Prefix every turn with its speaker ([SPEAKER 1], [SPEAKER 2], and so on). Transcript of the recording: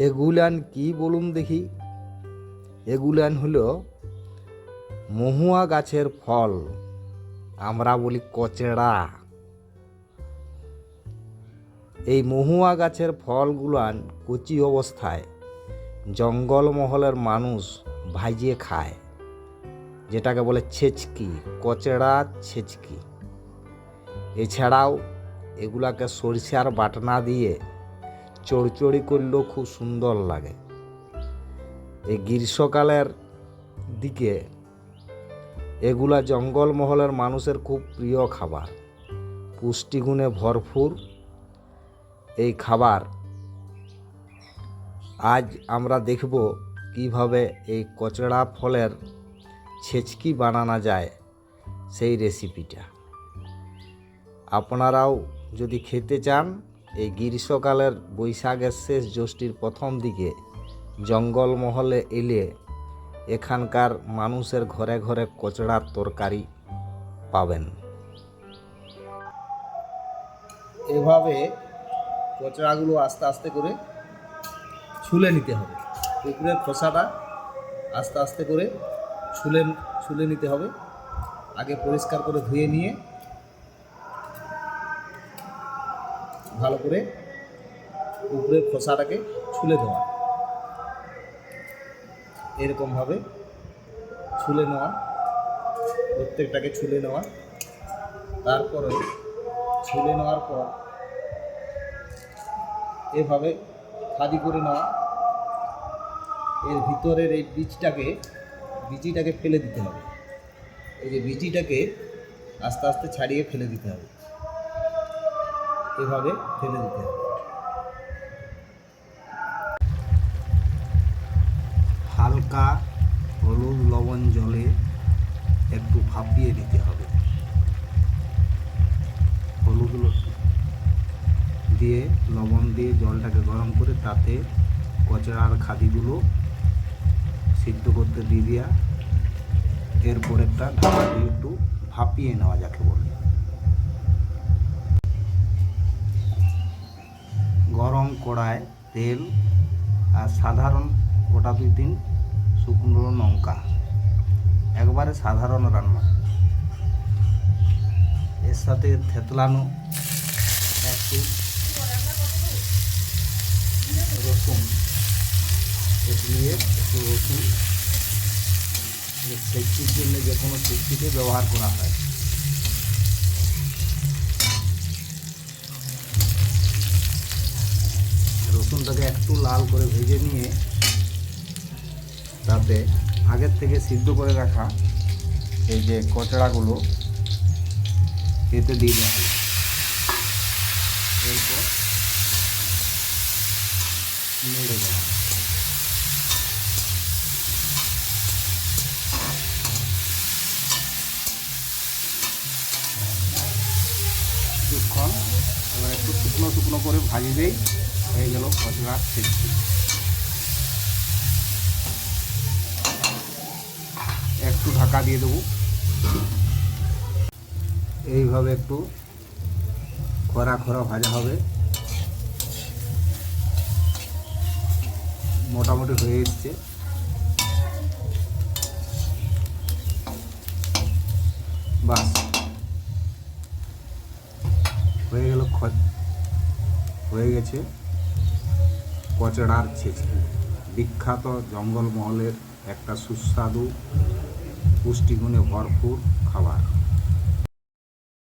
[SPEAKER 1] এগুলান কি বলুন দেখি? এগুলান হলো মহুয়া গাছের ফল, আমরা বলি কচড়া। এই মহুয়া গাছের ফলগুলান কচি অবস্থায় জঙ্গলমহলের মানুষ ভাজিয়ে খায়, যেটাকে বলে ছেচকি, কচড়া ছেচকি। এছাড়াও এগুলাকে সরিষার বাটনা দিয়ে চড়চড়ি করলেও খুব সুন্দর লাগে। এই গ্রীষ্মকালের দিকে এগুলা জঙ্গলমহলের মানুষের খুব প্রিয় খাবার, পুষ্টিগুণে ভরপুর এই খাবার। আজ আমরা দেখব কিভাবে এই কচড়া ফলের ছেচকি বানানো যায়, সেই রেসিপিটা। আপনারাও যদি খেতে চান, এই গ্রীষ্মকালের বৈশাখের শেষ জ্যৈষ্ঠীর প্রথম দিকে জঙ্গলমহলে এলে এখানকার মানুষের ঘরে ঘরে কচড়ার তরকারি পাবেন। এভাবে কচড়াগুলো আস্তে আস্তে করে ছুলে নিতে হবে। উপরের খোসাটা আস্তে আস্তে করে ছুলে নিতে হবে। আগে পরিষ্কার করে ধুয়ে নিয়ে ভালো করে উপরের খোসাটাকে ছুলে দেওয়া, এরকমভাবে ছুলে নেওয়া, প্রত্যেকটাকে ছুলে নেওয়া। তারপরে ছুলে নেওয়ার পর এভাবে খাদি করে নেওয়া। এর ভিতরের এই বিচিটাকে ফেলে দিতে হবে। এই যে বিচিটাকে আস্তে আস্তে ছাড়িয়ে ফেলে দিতে হবে, এভাবে ফেলে দিতে হবে। হালকা হলুদ লবণ জলে একটু ভাপিয়ে দিতে হবে। হলুদ দিয়ে লবণ দিয়ে জলটাকে গরম করে তাতে কচড়ার খাদিগুলো সিদ্ধ করতে দিয়ে দেওয়া। এরপর একটা ঢাকা দিয়ে একটু ভাপিয়ে নেওয়া, যাকে বলে। গরম কড়ায় তেল আর সাধারণ গোটা 2-3 শুকনো লঙ্কা, একবারে সাধারণ রান্না। এর সাথে থেতলানো একটু রসুন, থেতলিয়ে একটু রসুন, সেচির জন্য যে কোনো সেচিতে ব্যবহার করা হয়। রসুনটাকে একটু লাল করে ভেজে নিয়ে তাতে আগের থেকে সিদ্ধ করে রাখা এই যে কচড়াগুলো এতে দিয়ে দেওয়া হবে। এরপর নেড়ে দেওয়া। কিছুক্ষণ এবার একটু শুকনো শুকনো করে ভাজলেই হয়ে গেল কচড়ার ছেচকি। একটু ঢাকা দিয়ে দেবো। এইভাবে একটু খরা খরা ভাজা হবে। মোটামুটি হয়ে এসছে। বাস হয়ে গেল, হয়ে গেছে কচড়ার ছেচকি, বিখ্যাত জঙ্গলমহলের একটা সুস্বাদু পুষ্টিগুণে ভরপুর খাবার।